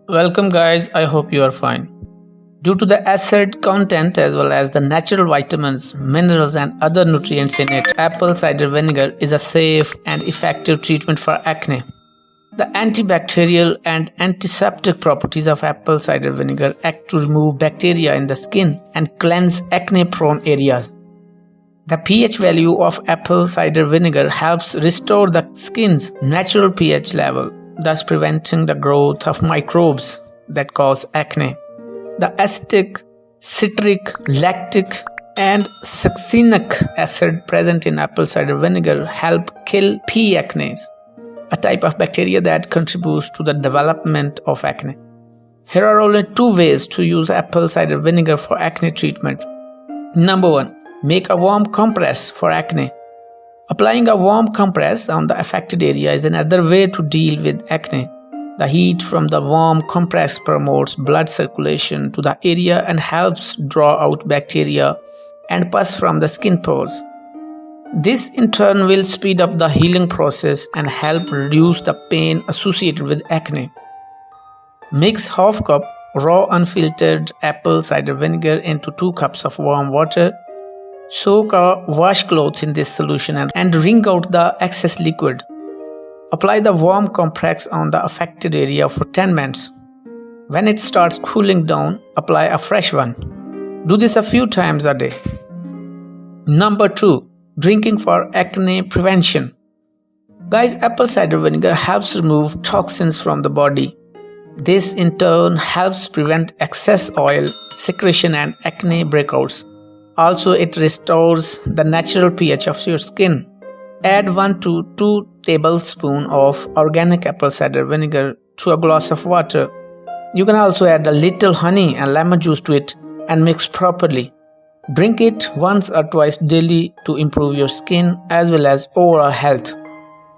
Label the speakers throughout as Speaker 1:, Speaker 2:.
Speaker 1: Welcome guys, I hope you are fine. Due to the acid content as well as the natural vitamins, minerals and other nutrients in it, apple cider vinegar is a safe and effective treatment for acne. The antibacterial and antiseptic properties of apple cider vinegar act to remove bacteria in the skin and cleanse acne-prone areas. The pH value of apple cider vinegar helps restore the skin's natural pH level, thus preventing the growth of microbes that cause acne. The acetic, citric, lactic and succinic acid present in apple cider vinegar help kill P. acnes, a type of bacteria that contributes to the development of acne. Here are only two ways to use apple cider vinegar for acne treatment. Number 1. Make a warm compress for acne. Applying a warm compress on the affected area is another way to deal with acne. The heat from the warm compress promotes blood circulation to the area and helps draw out bacteria and pus from the skin pores. This in turn will speed up the healing process and help reduce the pain associated with acne. Mix half cup raw unfiltered apple cider vinegar into 2 cups of warm water. Soak a washcloth in this solution and wring out the excess liquid. Apply the warm compress on the affected area for 10 minutes. When it starts cooling down, apply a fresh one. Do this a few times a day. Number 2. Drinking for acne prevention. Guys, apple cider vinegar helps remove toxins from the body. This in turn helps prevent excess oil, secretion and acne breakouts. Also, it restores the natural pH of your skin. Add 1 to 2 tablespoons of organic apple cider vinegar to a glass of water. You can also add a little honey and lemon juice to it and mix properly. Drink it once or twice daily to improve your skin as well as overall health.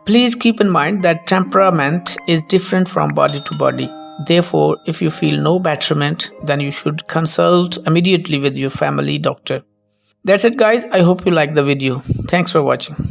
Speaker 1: Please keep in mind that temperament is different from body to body. Therefore, if you feel no betterment, then you should consult immediately with your family doctor. That's it guys, I hope you like the video. Thanks for watching.